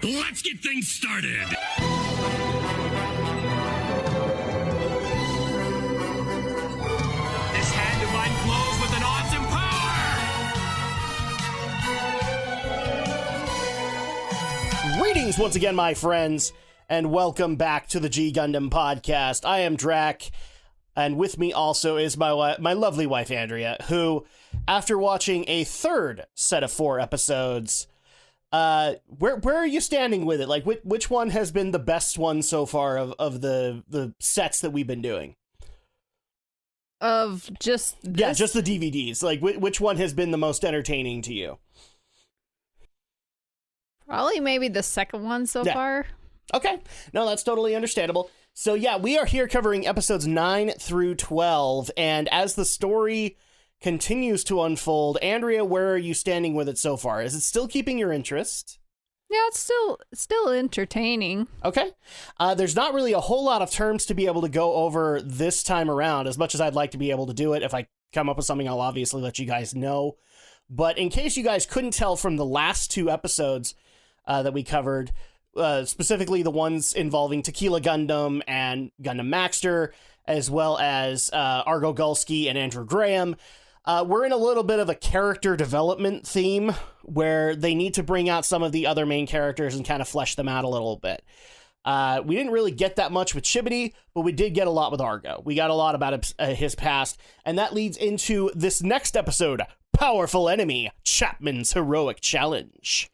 Let's get things started! This hand of mine glows with an awesome power! Greetings once again, my friends, and welcome back to the G Gundam podcast. I am Drak, and with me also is my lovely wife, Andrea, who, after watching a third set of 4 episodes, where are you standing with it? Like, which one has been the best one so far of the sets that we've been doing? Of just this? Yeah, just the DVDs. Like, which one has been the most entertaining to you? Probably maybe the second one so far. Okay. No, that's totally understandable. So yeah, we are here covering episodes 9 through 12, and as the story continues to unfold, Andrea, where are you standing with it so far? Is it still keeping your interest? Yeah, it's still entertaining. Okay. There's not really a whole lot of terms to be able to go over this time around, as much as I'd like to be able to do it. If I come up with something, I'll obviously let you guys know. But in case you guys couldn't tell from the last 2 episodes that we covered, specifically the ones involving Tequila Gundam and Gundam Maxter, as well as Argo Gulski and Andrew Graham, we're in a little bit of a character development theme where they need to bring out some of the other main characters and kind of flesh them out a little bit. We didn't really get that much with Chibity, but we did get a lot with Argo. We got a lot about his past, and that leads into this next episode, Powerful Enemy, Chapman's Heroic Challenge.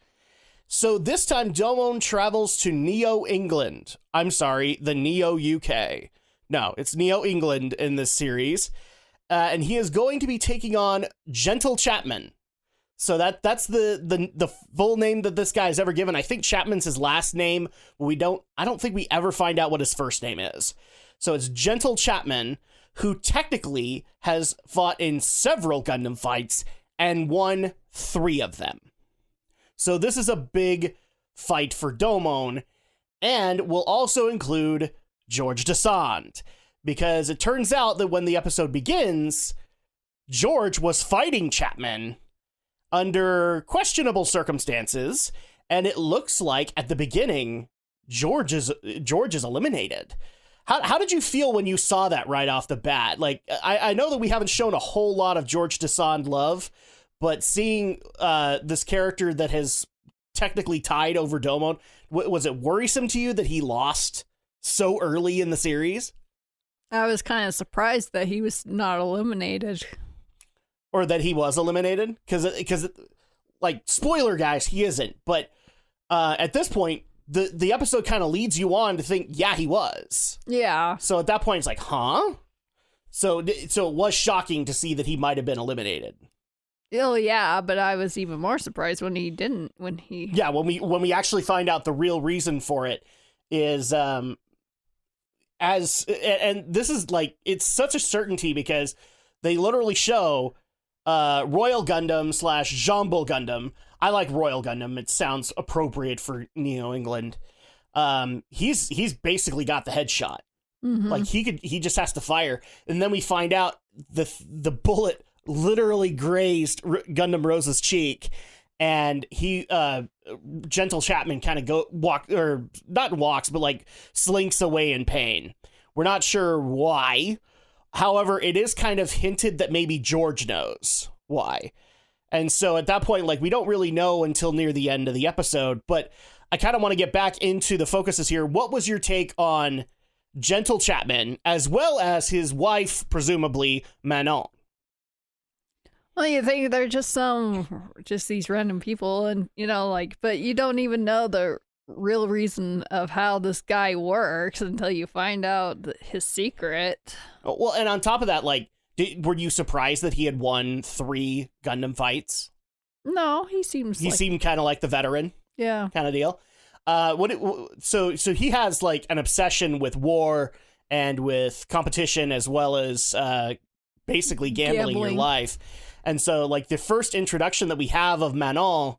So this time, DOMON travels to Neo England. I'm sorry, the Neo UK. No, it's Neo England in this series. And he is going to be taking on Gentle Chapman. So that's the full name that this guy has ever given. I think Chapman's his last name, but I don't think we ever find out what his first name is. So it's Gentle Chapman, who technically has fought in several Gundam fights and won 3 of them. So this is a big fight for DOMON, and will also include George Descend, because it turns out that when the episode begins, George was fighting Chapman under questionable circumstances, and it looks like at the beginning, George is eliminated. How did you feel when you saw that right off the bat? Like, I know that we haven't shown a whole lot of George Descend love, but seeing this character that has technically tied over DOMON, was it worrisome to you that he lost so early in the series? I was kind of surprised that he was not eliminated. Or that he was eliminated? Because like, spoiler, guys, he isn't. But at this point, the episode kind of leads you on to think, yeah, he was. Yeah. So at that point, it's like, huh? So it was shocking to see that he might have been eliminated. Oh yeah, but I was even more surprised when he didn't. Yeah, when we actually find out the real reason for it is and this is like, it's such a certainty because they literally show Royal Gundam / Jambul Gundam. I like Royal Gundam. It sounds appropriate for Neo England. He's basically got the headshot. Mm-hmm. Like, he just has to fire, and then we find out the bullet literally grazed Gundam Rose's cheek, and he Gentle Chapman kind of slinks away in pain. We're not sure why. However, it is kind of hinted that maybe George knows why. And so at that point, like, we don't really know until near the end of the episode, but I kind of want to get back into the focuses here. What was your take on Gentle Chapman, as well as his wife, presumably, Manon? Well, you think they're just these random people, and, but you don't even know the real reason of how this guy works until you find out his secret. Well, and on top of that, like, were you surprised that he had won 3 Gundam fights? No, he seemed kind of like the veteran. Yeah. Kind of deal. So he has, like, an obsession with war and with competition, as well as basically gambling your life. And so, like, the first introduction that we have of Manon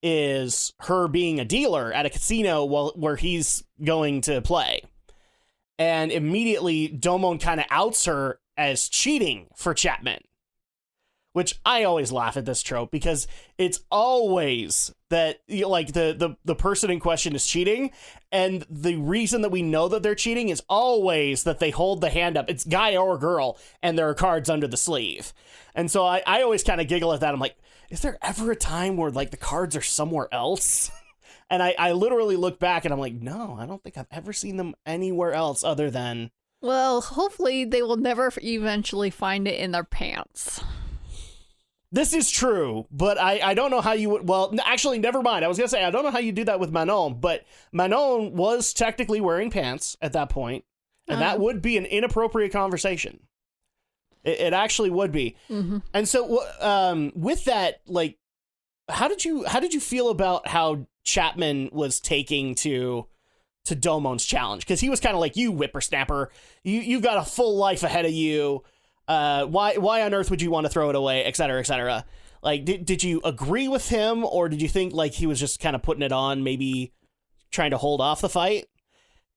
is her being a dealer at a casino where he's going to play. And immediately, DOMON kind of outs her as cheating for Chapman, which I always laugh at this trope because it's always that like the person in question is cheating, and the reason that we know that they're cheating is always that they hold the hand up. It's guy or girl, and there are cards under the sleeve. And so I always kind of giggle at that. I'm like, is there ever a time where like the cards are somewhere else? And I literally look back and I'm like, no, I don't think I've ever seen them anywhere else other than... Well, hopefully they will never eventually find it in their pants. This is true, but I don't know how you would... Well, actually, never mind. I was going to say, I don't know how you do that with Manon, but Manon was technically wearing pants at that point, and that would be an inappropriate conversation. It actually would be. Mm-hmm. And so with that, like, how did you feel about how Chapman was taking to Domon's challenge? Because he was kind of like, you whippersnapper, you've got a full life ahead of you. Why on earth would you want to throw it away, et cetera, et cetera? Like, did you agree with him, or did you think like he was just kind of putting it on, maybe trying to hold off the fight?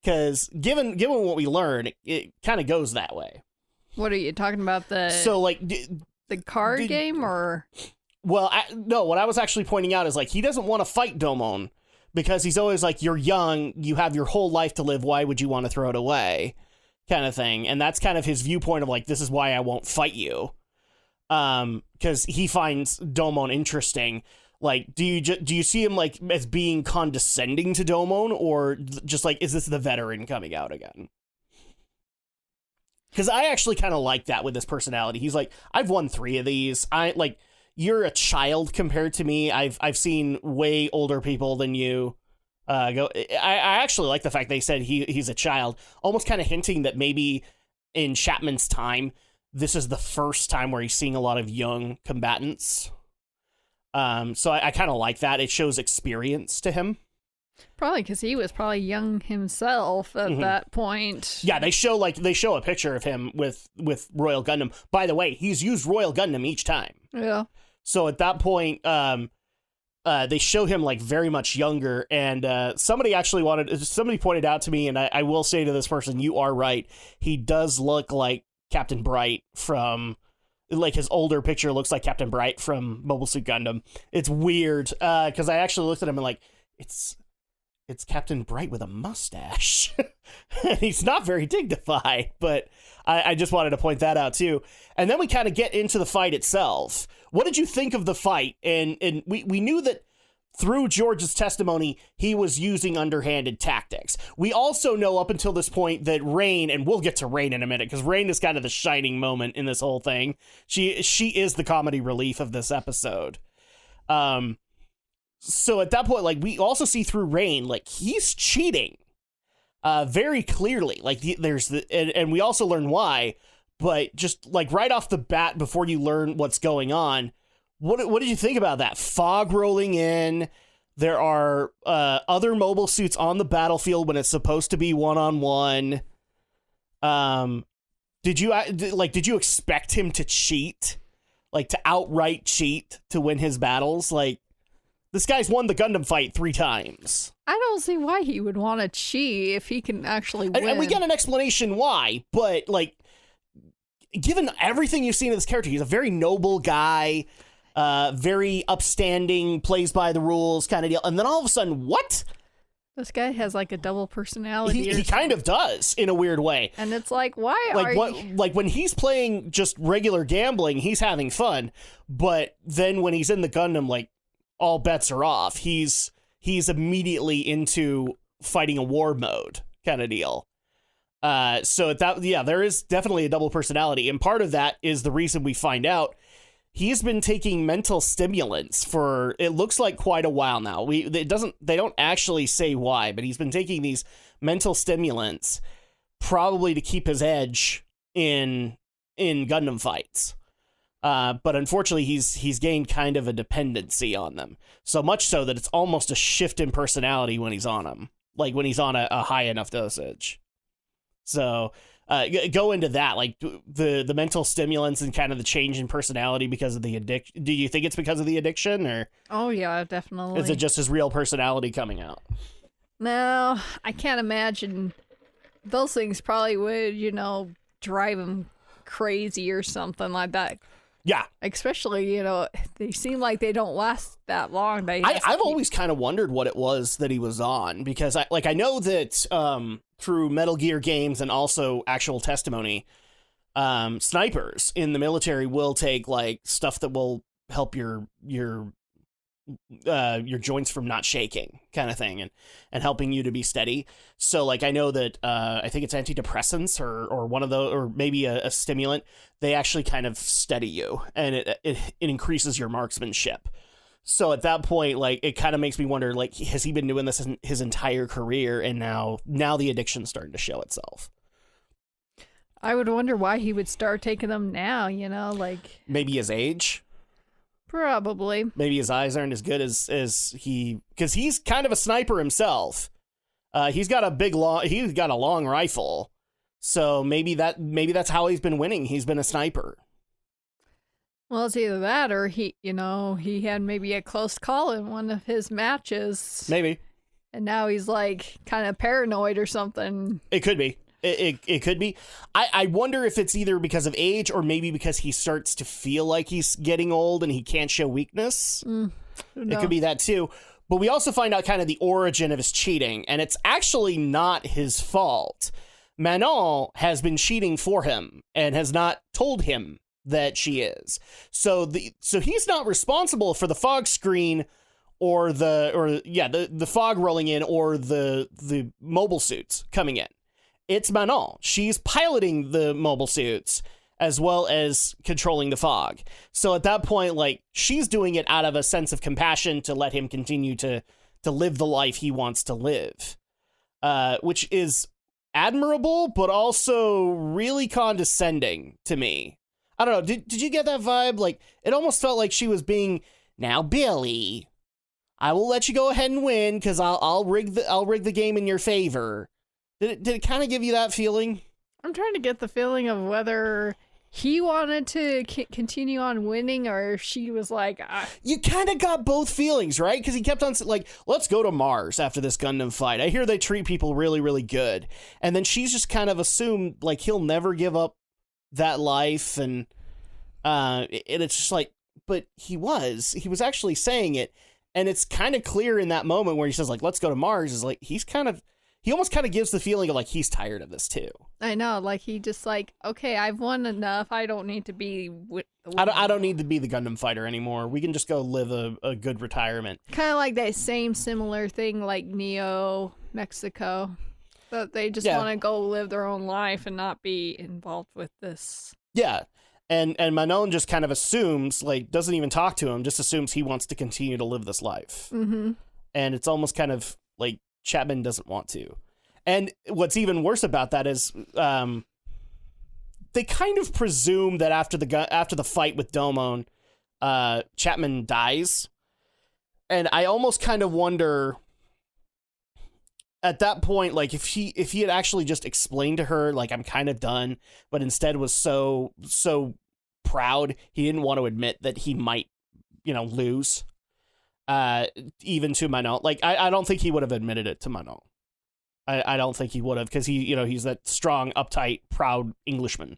Because given what we learned, it kind of goes that way. What are you talking about? So like the card game, or? Well, no, what I was actually pointing out is like he doesn't want to fight Domon because he's always like, you're young, you have your whole life to live, why would you want to throw it away, kind of thing. And that's kind of his viewpoint of like, this is why I won't fight you, because he finds Domon interesting. Like, do you see him like as being condescending to Domon, or just like, is this the veteran coming out again? Because I actually kind of like that with his personality. He's like, I've won 3 of these. You're a child compared to me. I've seen way older people than you go. I actually like the fact they said he's a child, almost kind of hinting that maybe in Chapman's time, this is the first time where he's seeing a lot of young combatants. So I kind of like that. It shows experience to him. Probably because he was probably young himself at that point. Yeah, they show a picture of him with Royal Gundam. By the way, he's used Royal Gundam each time. Yeah. So at that point, they show him like very much younger, and somebody pointed out to me, and I will say to this person, you are right. He does look like Captain Bright from, like his older picture looks like Captain Bright from Mobile Suit Gundam. It's weird, because I actually looked at him and like, it's Captain Bright with a mustache. He's not very dignified, but I just wanted to point that out too. And then we kind of get into the fight itself. What did you think of the fight? And we knew that through George's testimony, he was using underhanded tactics. We also know up until this point that Rain, and we'll get to Rain in a minute, because Rain is kind of the shining moment in this whole thing. She is the comedy relief of this episode. So at that point, like, we also see through Rain, like, he's cheating very clearly. Like, and we also learn why, but just, like, right off the bat, before you learn what's going on, what did you think about that? Fog rolling in, there are other mobile suits on the battlefield when it's supposed to be one-on-one. Did you expect him to cheat? Like, to outright cheat to win his battles? Like, this guy's won the Gundam fight 3 times. I don't see why he would want to cheat if he can actually win. And we get an explanation why, but, like, given everything you've seen of this character, he's a very noble guy, very upstanding, plays by the rules kind of deal. And then all of a sudden, what? This guy has, like, a double personality. He kind of does, in a weird way. And it's like, why like, are you... Like, when he's playing just regular gambling, he's having fun. But then when he's in the Gundam, like, all bets are off. He's immediately into fighting a war mode kind of deal. So there is definitely a double personality, and part of that is the reason we find out he's been taking mental stimulants for, it looks like, quite a while now. They don't actually say why, but he's been taking these mental stimulants probably to keep his edge in Gundam fights. But unfortunately, he's gained kind of a dependency on them. So much so that it's almost a shift in personality when he's on them. Like, when he's on a high enough dosage. So, go into that. Like, the mental stimulants and kind of the change in personality because of the addiction. Do you think it's because of the addiction, or? Oh, yeah, definitely. Is it just his real personality coming out? No, I can't imagine. Those things probably would, drive him crazy or something like that. Yeah. Especially, they seem like they don't last that long. I've always kind of wondered what it was that he was on, because I know that through Metal Gear games and also actual testimony, snipers in the military will take like stuff that will help your joints from not shaking, kind of thing, and helping you to be steady. So like I know that I think it's antidepressants or one of those, or maybe a stimulant. They actually kind of steady you, and it increases your marksmanship. So at that point, like, it kind of makes me wonder, like, has he been doing this his entire career, and now the addiction's starting to show itself? I would wonder why he would start taking them now, like... Maybe his age? Probably. Maybe his eyes aren't as good as he... Because he's kind of a sniper himself. He's got a long rifle. So maybe that's how he's been winning. He's been a sniper. Well, it's either that or he had maybe a close call in one of his matches. Maybe. And now he's like kind of paranoid or something. It could be. It could be. I wonder if it's either because of age or maybe because he starts to feel like he's getting old and he can't show weakness. It could be that too. But we also find out kind of the origin of his cheating, and it's actually not his fault. Manon has been cheating for him and has not told him that she is. So he's not responsible for the fog screen or the fog rolling in or the mobile suits coming in. It's Manon. She's piloting the mobile suits as well as controlling the fog. So at that point, like, she's doing it out of a sense of compassion to let him continue to live the life he wants to live, which is admirable, but also really condescending to me. I don't know. Did you get that vibe? Like, it almost felt like she was being, now, Billy, I will let you go ahead and win because I'll rig the game in your favor. Did it kind of give you that feeling? I'm trying to get the feeling of whether he wanted to continue on winning or if she was like... You kind of got both feelings, right? Because he kept on like, let's go to Mars after this Gundam fight. I hear they treat people really, really good. And then she's just kind of assumed like he'll never give up that life. And it's just like, but he was actually saying it. And it's kind of clear in that moment where he says like, let's go to Mars, is like, he almost kind of gives the feeling of like he's tired of this too. I know, like he just like, okay, I've won enough. I don't need to be. I don't need to be the Gundam fighter anymore. We can just go live a good retirement. Kind of like that similar thing, like Neo Mexico, that they just want to go live their own life and not be involved with this. Yeah, and Manon just kind of assumes, like, doesn't even talk to him, just assumes he wants to continue to live this life. Mm-hmm. And it's almost kind of like Chapman doesn't want to. And what's even worse about that is they kind of presume that after the fight with Domon, Chapman dies. And I almost kind of wonder at that point, like, if he had actually just explained to her, like, I'm kind of done, but instead was so proud he didn't want to admit that he might, lose. Even to Manon. Like, I don't think he would have admitted it to Manon. I don't think he would have, because he's that strong, uptight, proud Englishman,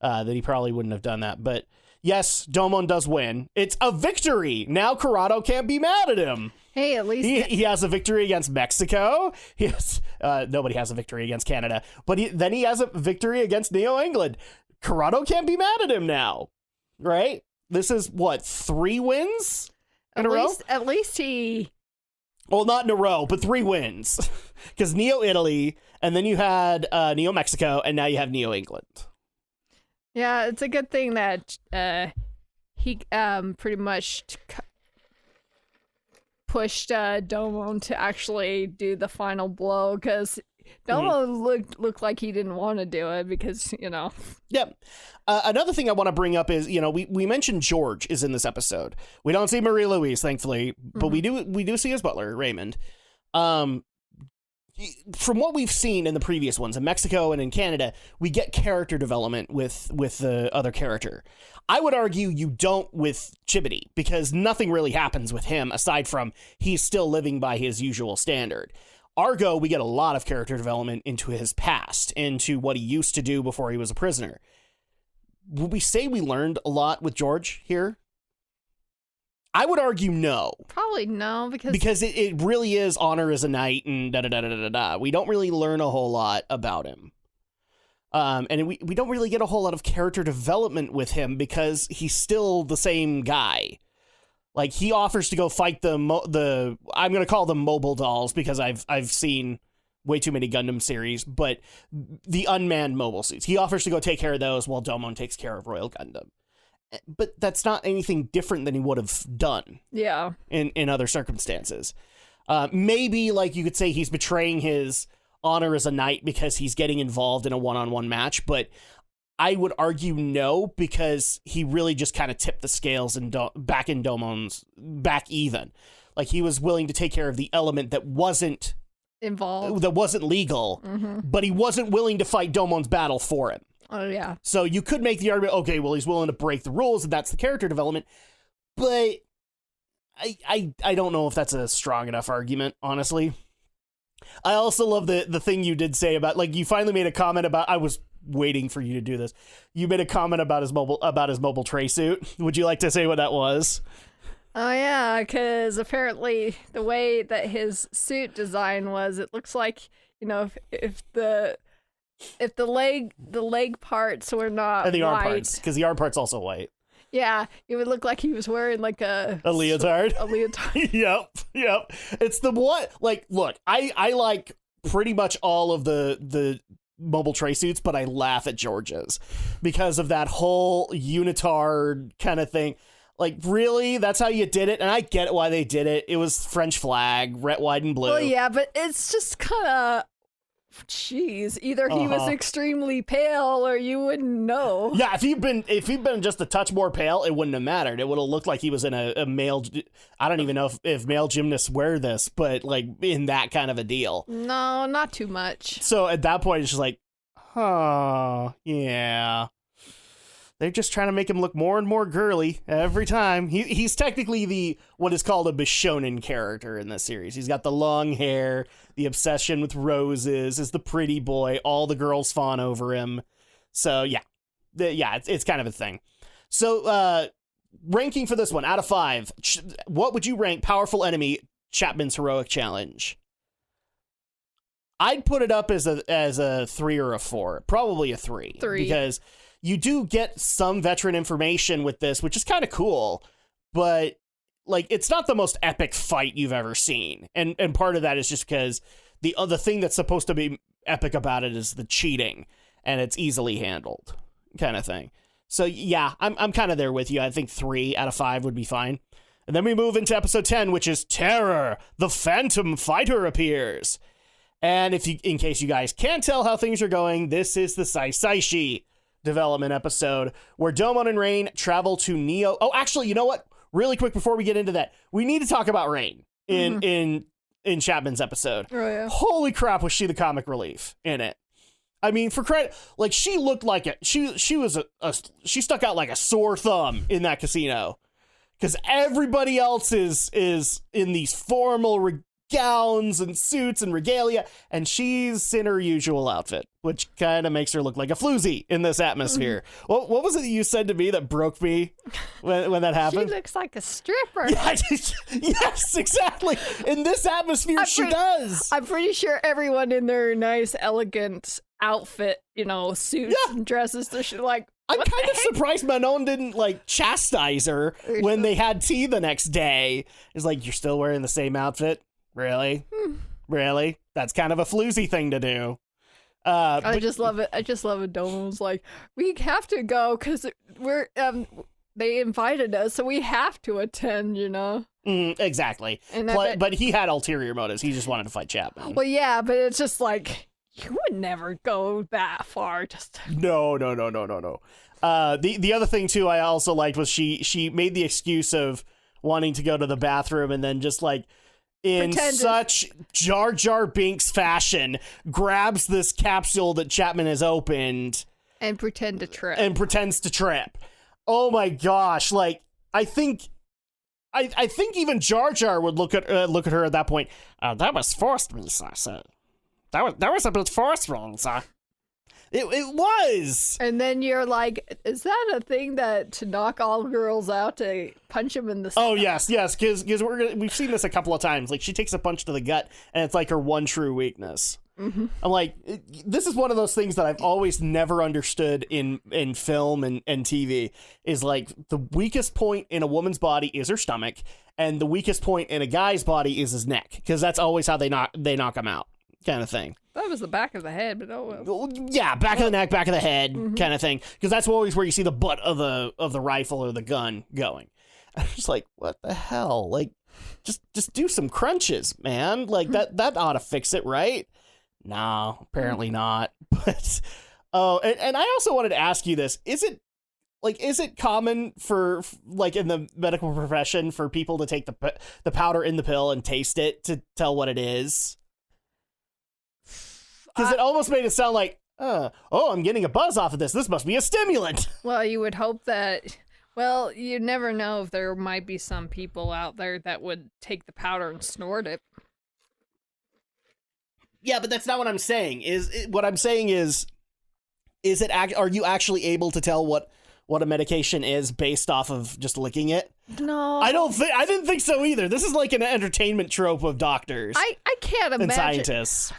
that he probably wouldn't have done that. But yes, Domon does win. It's a victory. Now Corrado can't be mad at him. Hey, at least he has a victory against Mexico. Nobody has a victory against Canada, but then he has a victory against Neo England. Corrado can't be mad at him now, right? This is what, 3 wins? At least he... Well, not in a row, but 3 wins. Because Neo Italy, and then you had Neo Mexico, and now you have Neo England. Yeah, it's a good thing that he pretty much pushed Domon to actually do the final blow, because Domon looked like he didn't want to do it because, Yep. Another thing I want to bring up is, we mentioned George is in this episode. We don't see Marie Louise, thankfully, but we do see his butler, Raymond. From what we've seen in the previous ones, in Mexico and in Canada, we get character development with the other character. I would argue you don't with Chibity, because nothing really happens with him aside from he's still living by his usual standard. Argo, we get a lot of character development into his past, into what he used to do before he was a prisoner. would we say we learned a lot with George here? I would argue no. Probably no, because it really is honor as a knight and da-da-da-da-da-da. We don't really learn a whole lot about him. And we don't really get a whole lot of character development with him because he's still the same guy. Like, he offers to go fight the I'm going to call them mobile dolls because I've seen way too many Gundam series, but the unmanned mobile suits. He offers to go take care of those while Domon takes care of Royal Gundam. But that's not anything different than he would have done. Yeah. In other circumstances. Maybe, like, you could say he's betraying his honor as a knight because he's getting involved in a one-on-one match, but I would argue no, because he really just kind of tipped the scales and back in Domon's back even. Like, he was willing to take care of the element that wasn't involved, that wasn't legal, but he wasn't willing to fight Domon's battle for him. Oh, yeah. So you could make the argument, okay, well, he's willing to break the rules, and that's the character development, but I don't know if that's a strong enough argument, honestly. I also love the thing you did say about, like, you finally made a comment about, I was waiting for you to do this. You made a comment about his mobile tray suit. Would you like to say what that was? Oh yeah, because apparently the way that his suit design was, it looks like, you know, if the leg parts were not and the white, arm parts, because the arm part's also white. Yeah, it would look like he was wearing like a leotard. A leotard. Yep. It's the what? Like, look, I like pretty much all of the mobile tray suits, but I laugh at George's because of that whole unitard kind of thing. Like, really? That's how you did it? And I get why they did it. It was French flag, red, white, and blue. Well, yeah, but it's just kind of... Jeez, either he was extremely pale or you wouldn't know. Yeah, if he'd been just a touch more pale, it wouldn't have mattered. It would have looked like he was in a male. I don't even know if male gymnasts wear this, but like in that kind of a deal. No, not too much. So at that point, it's just like, oh yeah, they're just trying to make him look more and more girly every time. He's technically what is called a Bishonen character in this series. He's got the long hair, the obsession with roses, is the pretty boy. All the girls fawn over him. So yeah, it's kind of a thing. So ranking for this one out of 5, what would you rank Powerful Enemy Chapman's Heroic Challenge? I'd put it up as a 3 or a 4, probably a 3. Because you do get some veteran information with this, which is kind of cool, but like, it's not the most epic fight you've ever seen. And part of that is just because the other thing that's supposed to be epic about it is the cheating, and it's easily handled kind of thing. So yeah, I'm kind of there with you. I think 3 out of 5 would be fine. And then we move into episode 10, which is Terror. The Phantom Fighter appears. And in case you guys can't tell how things are going, this is the Saisaishi development episode where Domon and Rain travel to Neo. Oh, actually, you know what? Really quick before we get into that, we need to talk about Rain in Chapman's episode. Oh, yeah. Holy crap, was she the comic relief in it? I mean, for credit, like, she looked like it. She was she stuck out like a sore thumb in that casino, because everybody else is in these formal gowns and suits and regalia, and she's in her usual outfit, which kind of makes her look like a floozy in this atmosphere. What was it that you said to me that broke me when that happened? She looks like a stripper. Yeah, yes, exactly. In this atmosphere, she does. I'm pretty sure everyone in their nice, elegant outfit, you know, suits and dresses, they're like, I'm kind of surprised Manon didn't, like, chastise her when they had tea the next day. It's like, you're still wearing the same outfit? Really? Really? That's kind of a floozy thing to do. I just love it. I just love it. Domon's like, we have to go because we're they invited us, so we have to attend, you know? Exactly. But he had ulterior motives. He just wanted to fight Chapman. Well, yeah, but it's just like, you would never go that far. Just No. The other thing, too, I also liked was she made the excuse of wanting to go to the bathroom and then just, like, in such Jar Jar Binks fashion, grabs this capsule that Chapman has opened and pretends to trip. Oh my gosh! Like, I think even Jar Jar would look at her at that point. That was forced, Misa. So that was a bit forceful, sir. It was. And then you're like, is that a thing that to knock all girls out, to punch them in the Oh, yes, because we've seen this a couple of times. Like, she takes a punch to the gut, and it's like her one true weakness. Mm-hmm. I'm like, this is one of those things that I've always never understood in film and TV, is like, the weakest point in a woman's body is her stomach, and the weakest point in a guy's body is his neck, because that's always how they knock him out, kind of thing. That was the back of the head, but oh well. Yeah, back of the neck, back of the head, kind of thing. Because that's always where you see the butt of the rifle or the gun going. I'm just like, what the hell? Like, just do some crunches, man. Like that ought to fix it, right? No, apparently not. But and I also wanted to ask you this: is it common for, like, in the medical profession, for people to take the powder in the pill and taste it to tell what it is? Because it almost made it sound like, I'm getting a buzz off of this. This must be a stimulant. Well, you would hope that. Well, you never know if there might be some people out there that would take the powder and snort it. Yeah, but that's not what I'm saying. What I'm saying is are you actually able to tell what a medication is based off of just licking it? No. I didn't think so either. This is like an entertainment trope of doctors. I can't imagine. And scientists.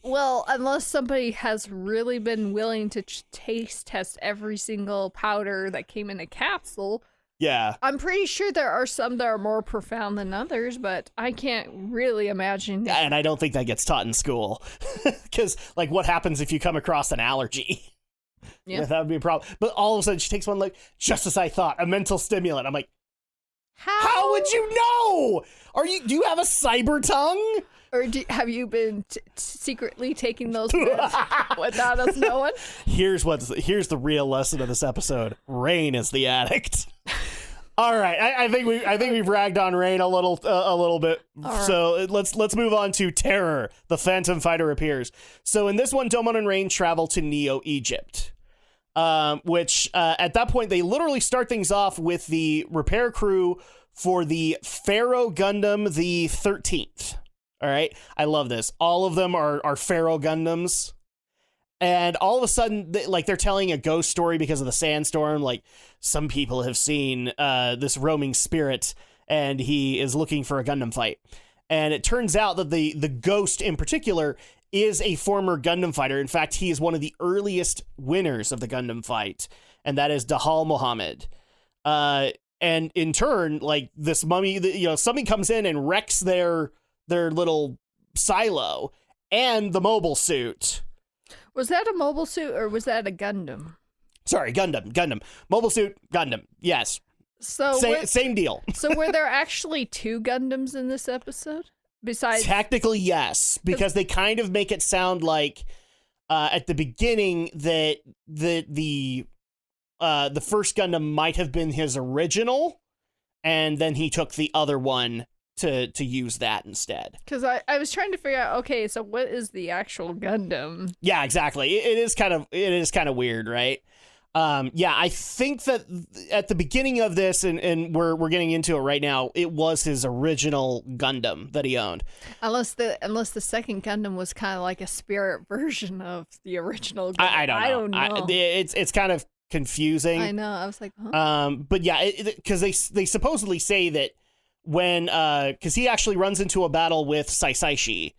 Well, unless somebody has really been willing to taste test every single powder that came in a capsule. Yeah. I'm pretty sure there are some that are more profound than others, but I can't really imagine. And I don't think that gets taught in school. Because, like, what happens if you come across an allergy? Yeah, that would be a problem. But all of a sudden, she takes one, like, just as I thought, a mental stimulant. I'm like, how would you know? Do you have a cyber tongue? Or have you been secretly taking those pills without us knowing? Here's the real lesson of this episode. Rain is the addict. All right, I think we've ragged on Rain a little bit. Right. So let's move on to Terror. The Phantom Fighter appears. So in this one, Domon and Rain travel to Neo-Egypt, which at that point they literally start things off with the repair crew for the Pharaoh Gundam, the 13th. All right, I love this. All of them are Pharaoh Gundams, and all of a sudden, they're telling a ghost story because of the sandstorm. Like, some people have seen this roaming spirit, and he is looking for a Gundam fight. And it turns out that the ghost in particular is a former Gundam fighter. In fact, he is one of the earliest winners of the Gundam fight, and that is Dahal Mohammed. And in turn, like, this mummy, something comes in and wrecks their little silo and the mobile suit. Was that a mobile suit or was that a Gundam? Sorry, Gundam. Mobile suit, Gundam. Yes. So same deal. So were there actually two Gundams in this episode? Besides, technically, yes, because they kind of make it sound like at the beginning that the first Gundam might have been his original, and then he took the other one to use that instead. Because I was trying to figure out, okay, so what is the actual Gundam? Yeah, exactly. It is kind of weird, right? Yeah, I think that at the beginning of this, and we're getting into it right now, it was his original Gundam that he owned. Unless the second Gundam was kind of like a spirit version of the original Gundam. I don't know. It's kind of confusing. I know. I was like, huh? But yeah, because they supposedly say that because he actually runs into a battle with Saisaishi,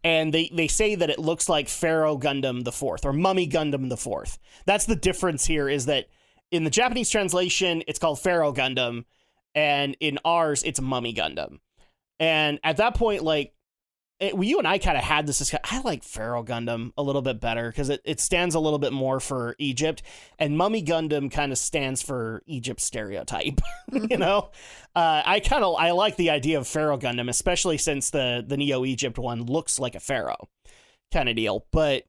and they say that it looks like Pharaoh Gundam the 4th or Mummy Gundam the 4th. That's the difference here, is that in the Japanese translation it's called Pharaoh Gundam, and in ours it's Mummy Gundam. And at that point, like, you and I kind of had this discussion. I like Pharaoh Gundam a little bit better because it stands a little bit more for Egypt, and Mummy Gundam kind of stands for Egypt stereotype. You know, I like the idea of Pharaoh Gundam, especially since the Neo Egypt one looks like a pharaoh kind of deal. But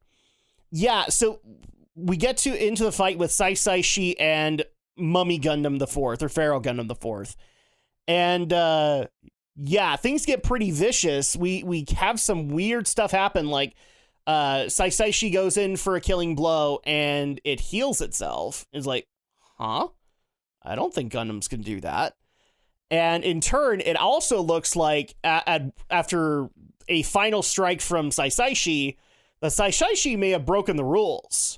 yeah, so we get into the fight with Saisaishi and Mummy Gundam the 4th, or Pharaoh Gundam the 4th, and yeah, things get pretty vicious. We have some weird stuff happen, like Saisaishi goes in for a killing blow and it heals itself. It's like, huh? I don't think Gundams can do that. And in turn, it also looks like after a final strike from Saisaishi, the Saisaishi may have broken the rules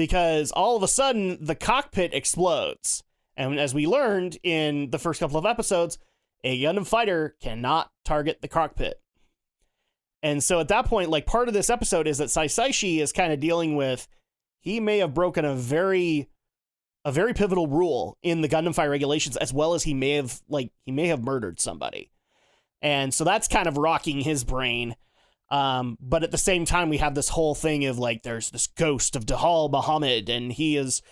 because all of a sudden the cockpit explodes. And as we learned in the first couple of episodes, a Gundam fighter cannot target the cockpit. And so at that point, like, part of this episode is that Saisaishi is kind of dealing with, he may have broken a very pivotal rule in the Gundam fight regulations, as well as he may have murdered somebody. And so that's kind of rocking his brain. But at the same time, we have this whole thing of, like, there's this ghost of Dahal Muhammad, and he is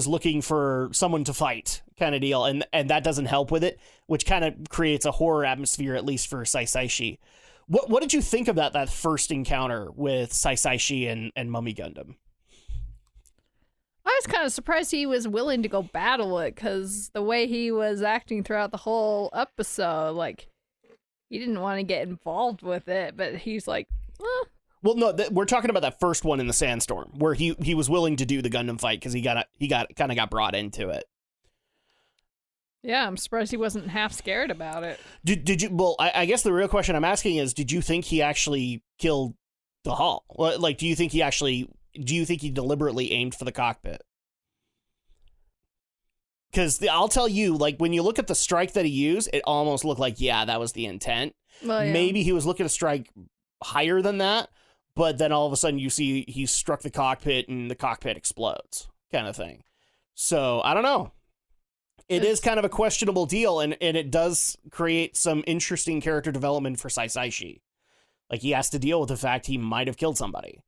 looking for someone to fight, kind of deal. And that doesn't help with it, which kind of creates a horror atmosphere, at least for Saisaishi. What did you think about that first encounter with Saisaishi and Mummy Gundam? I was kind of surprised he was willing to go battle it, because the way he was acting throughout the whole episode, like, he didn't want to get involved with it, but he's like, eh. Well, no, we're talking about that first one in the sandstorm, where he was willing to do the Gundam fight because he got brought into it. Yeah, I'm surprised he wasn't half scared about it. Did you? Well, I guess the real question I'm asking is, did you think he actually killed Dahal? Like, do you think he deliberately aimed for the cockpit? Because I'll tell you, like, when you look at the strike that he used, it almost looked like, yeah, that was the intent. Well, yeah. Maybe he was looking to strike higher than that, but then all of a sudden you see he struck the cockpit and the cockpit explodes, kind of thing. So I don't know. It is kind of a questionable deal, and it does create some interesting character development for Saisaishi. Like, he has to deal with the fact he might have killed somebody.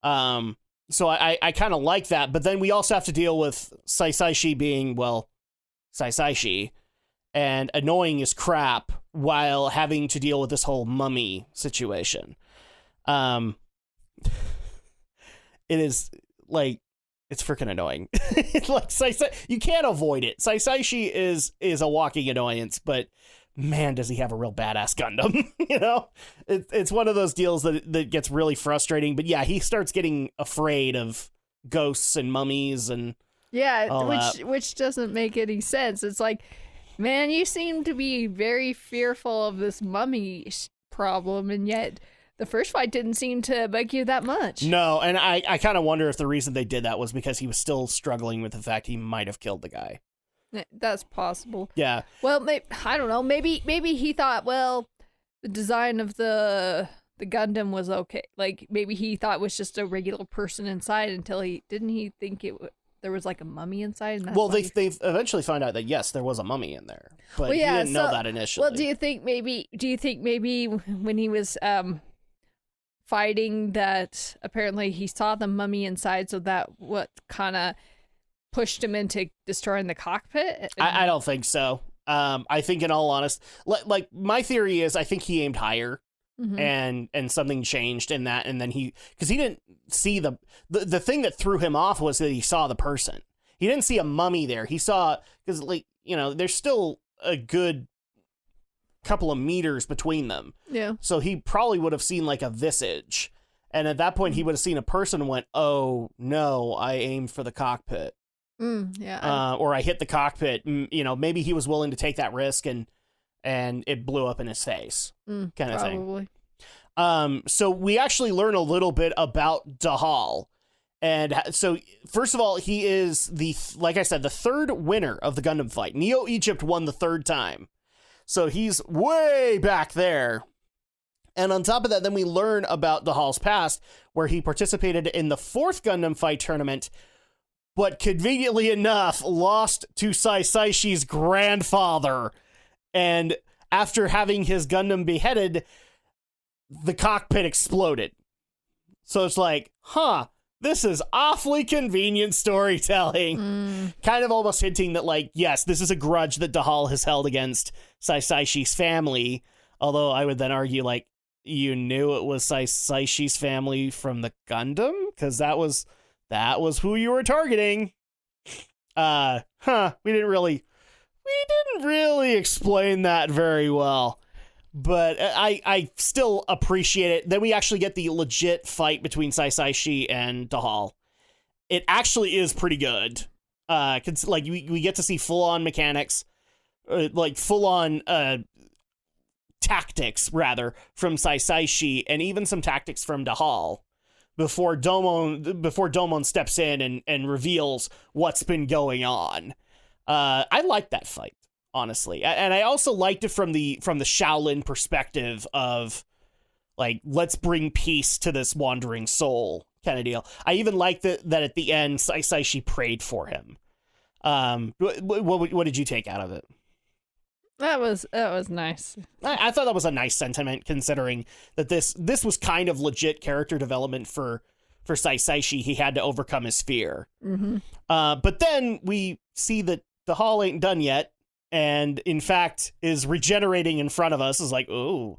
So I kind of like that, but then we also have to deal with Saisaishi being, well, Saisaishi, and annoying as crap while having to deal with this whole mummy situation. It is, like, it's freaking annoying. Like, you can't avoid it. Saisaishi is a walking annoyance, but man, does he have a real badass Gundam. You know, it's one of those deals that gets really frustrating. But yeah, he starts getting afraid of ghosts and mummies and which doesn't make any sense. It's like, man, you seem to be very fearful of this mummy problem, and yet the first fight didn't seem to bug you that much. No, and I kind of wonder if the reason they did that was because he was still struggling with the fact he might have killed the guy. That's possible. Yeah. Well, I don't know. Maybe he thought, well, the design of the Gundam was okay. Like, maybe he thought it was just a regular person inside until he think there was like a mummy inside. And well, they eventually find out that yes, there was a mummy in there, but he didn't know that initially. Well, do you think maybe when he was fighting that apparently he saw the mummy inside, so that what kind of pushed him into destroying the cockpit? I don't think so. I think, in all honesty, like, my theory is I think he aimed higher, and something changed in that, and then because he didn't see the thing that threw him off was that he saw the person. He didn't see a mummy there. He saw, because, like, you know, there's still a good couple of meters between them. Yeah. So he probably would have seen like a visage, and at that point he would have seen a person and went, "Oh no, I aimed for the cockpit." Or I hit the cockpit. You know, maybe he was willing to take that risk, and it blew up in his face, kind of thing. So we actually learn a little bit about Dahal. And so, first of all, he is like I said, the third winner of the Gundam fight. Neo Egypt won the third time. So he's way back there. And on top of that, then we learn about Dahal's past, where he participated in the fourth Gundam fight tournament, but conveniently enough, lost to Saisai's grandfather. And after having his Gundam beheaded, the cockpit exploded. So it's like, this is awfully convenient storytelling. Kind of almost hinting that, like, yes, this is a grudge that Dahal has held against Saisai's family. Although I would then argue, like, you knew it was Saisai's family from the Gundam? Because that was who you were targeting. We didn't really explain that very well. But I still appreciate it. Then we actually get the legit fight between Saisaishi and Dahal. It actually is pretty good. Cause, like, we get to see full-on mechanics, like full-on tactics, rather, from Saisaishi, and even some tactics from Dahal. before Domon steps in and reveals what's been going on. I liked that fight, honestly. And I also liked it from the Shaolin perspective of, like, let's bring peace to this wandering soul kind of deal. I even liked that at the end, she prayed for him. What did you take out of it? That was nice. I thought that was a nice sentiment, considering that this was kind of legit character development for Saisaishi. He had to overcome his fear. Mm-hmm. But then we see that the hall ain't done yet, and in fact is regenerating in front of us. Is like, ooh,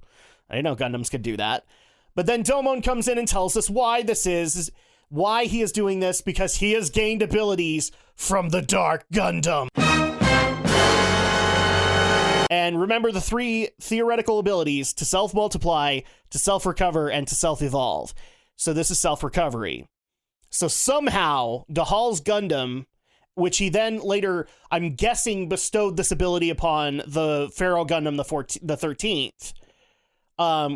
I didn't know Gundams could do that. But then Domon comes in and tells us why this is why he is doing this, because he has gained abilities from the Dark Gundam. And remember the 3 theoretical abilities: to self-multiply, to self-recover, and to self-evolve. So this is self-recovery. So somehow, Dahal's Gundam, which he then later, I'm guessing, bestowed this ability upon the Pharaoh Gundam, the 13th,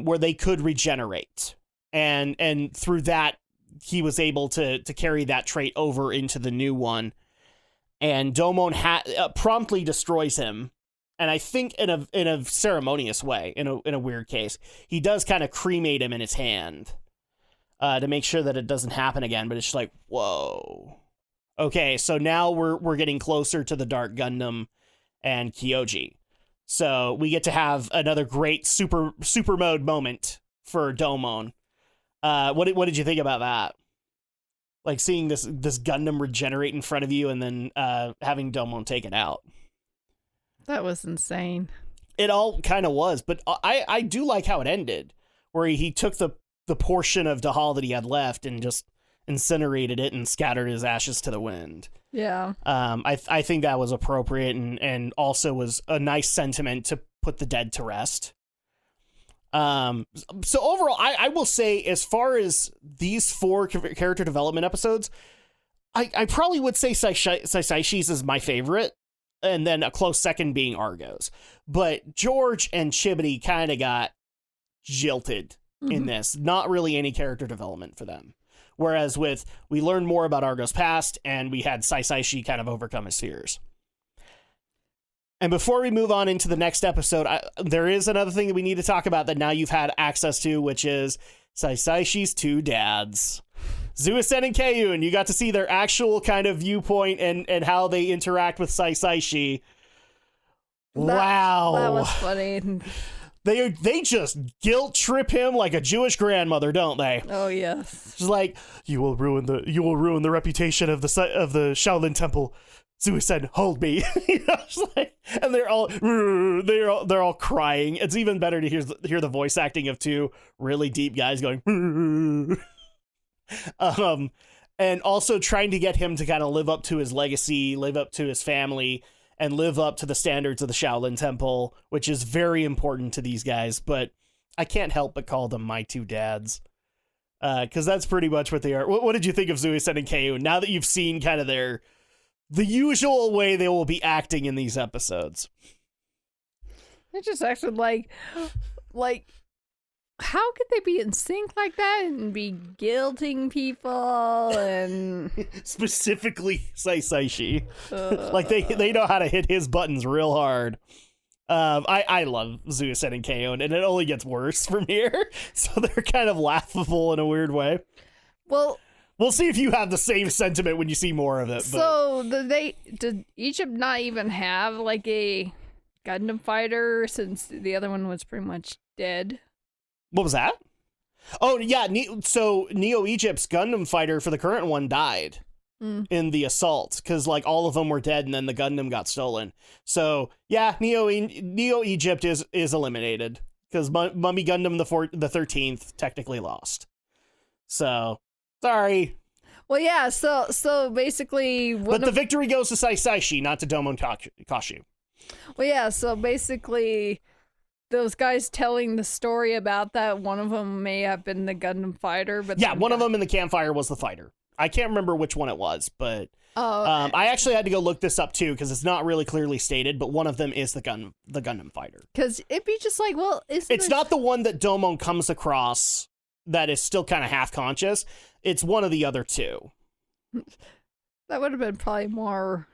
where they could regenerate. And through that, he was able to carry that trait over into the new one. And Domon promptly destroys him. And I think in a ceremonious way, in a weird case, he does kind of cremate him in his hand to make sure that it doesn't happen again. But it's just like, whoa. Okay, so now we're getting closer to the Dark Gundam and Kyoji. So we get to have another great super mode moment for Domon. What did you think about that? Like seeing this Gundam regenerate in front of you and then having Domon take it out. That was insane. It all kind of was, but I do like how it ended, where he took the portion of Dahal that he had left and just incinerated it and scattered his ashes to the wind. Yeah. I think that was appropriate and also was a nice sentiment to put the dead to rest. So overall, I will say, as far as these 4 character development episodes, I probably would say Saisai's is my favorite, and then a close second being Argo's. But George and Chibity kind of got jilted in this. Not really any character development for them. Whereas we learned more about Argo's past, and we had Saisaishi kind of overcome his fears. And before we move on into the next episode, there is another thing that we need to talk about that now you've had access to, which is Saisai's 2 dads. Zuisen and Keiun, you got to see their actual kind of viewpoint and how they interact with Saisaishi. Wow. That was funny. They just guilt trip him like a Jewish grandmother, don't they? Oh yes. She's like, you will ruin the reputation of the Shaolin Temple. Zuisen, hold me. And they're all crying. It's even better to hear the voice acting of 2 really deep guys going. And also trying to get him to kind of live up to his legacy, live up to his family, and live up to the standards of the Shaolin Temple, which is very important to these guys. But I can't help but call them my 2 dads, because that's pretty much what they are. What did you think of Zuisen and Keiun now that you've seen kind of the usual way they will be acting in these episodes? They just acted like how could they be in sync like that and be guilting people and specifically Saisaishi? Like they know how to hit his buttons real hard. I love Zuisen and Keiun, and it only gets worse from here. So they're kind of laughable in a weird way. Well, we'll see if you have the same sentiment when you see more of it. So did Egypt not even have like a Gundam fighter, since the other one was pretty much dead? What was that? Oh, yeah. So Neo Egypt's Gundam fighter for the current one died in the assault, because like all of them were dead and then the Gundam got stolen. So yeah, Neo Egypt is eliminated because Mummy Gundam the 13th technically lost. So sorry. Well, yeah. So basically, but the victory goes to Saisaishi, not to Domon Kashu. Well, yeah. So basically, those guys telling the story about that, one of them may have been the Gundam fighter, but yeah, one of them in the campfire was the fighter. I can't remember which one it was, but I actually had to go look this up too, because it's not really clearly stated, but one of them is the Gundam fighter. Because it'd be just like, well, it's not the one that Domon comes across that is still kind of half conscious. It's one of the other two. That would have been probably more.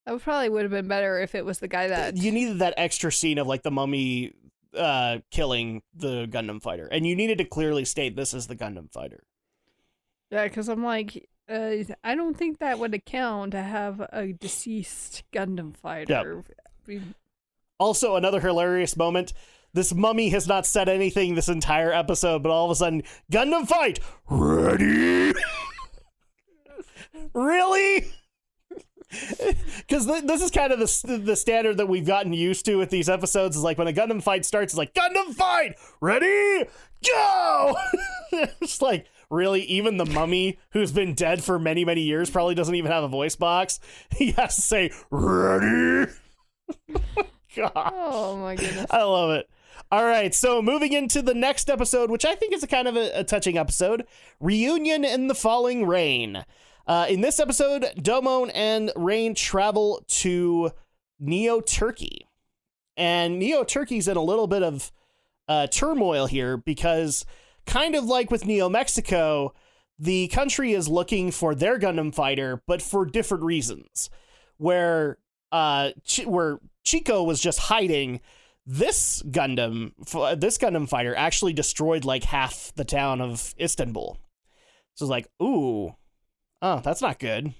That probably would have been better if it was the guy that You needed that extra scene of like the mummy killing the Gundam fighter, and you needed to clearly state this is the Gundam fighter. Yeah, because I'm like, I don't think that would account to have a deceased Gundam fighter. Yep. Also, another hilarious moment. This mummy has not said anything this entire episode, but all of a sudden, Gundam fight! Ready? Really? Because this is kind of the standard that we've gotten used to with these episodes. Is like when a Gundam fight starts, it's like, Gundam fight! Ready? Go! It's like, really? Even the mummy, who's been dead for many, many years, probably doesn't even have a voice box. He has to say, ready? God. Oh my goodness. I love it. All right, so moving into the next episode, which I think is a kind of a touching episode, Reunion in the Falling Rain. In this episode, Domon and Rain travel to Neo-Turkey. And Neo-Turkey's in a little bit of turmoil here because, kind of like with Neo-Mexico, the country is looking for their Gundam fighter, but for different reasons. Where Chico was just hiding, this Gundam fighter actually destroyed like half the town of Istanbul. So it's like, ooh, oh, that's not good.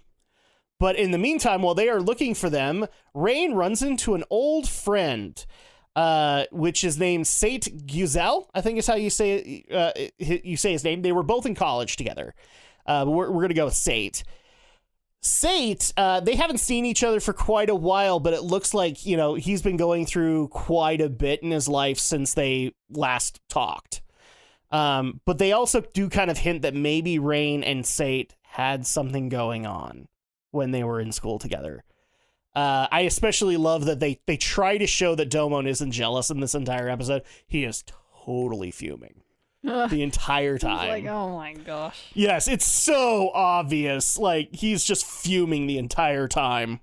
But in the meantime, while they are looking for them, Rain runs into an old friend, which is named Sate Guzel, I think is how you say his name. They were both in college together. But we're going to go with Sate. Sate, they haven't seen each other for quite a while, but it looks like, he's been going through quite a bit in his life since they last talked. But they also do kind of hint that maybe Rain and Sate had something going on when they were in school together. I especially love that they try to show that Domon isn't jealous in this entire episode. He is totally fuming. The entire time. Like, oh my gosh. Yes, it's so obvious. Like, he's just fuming the entire time.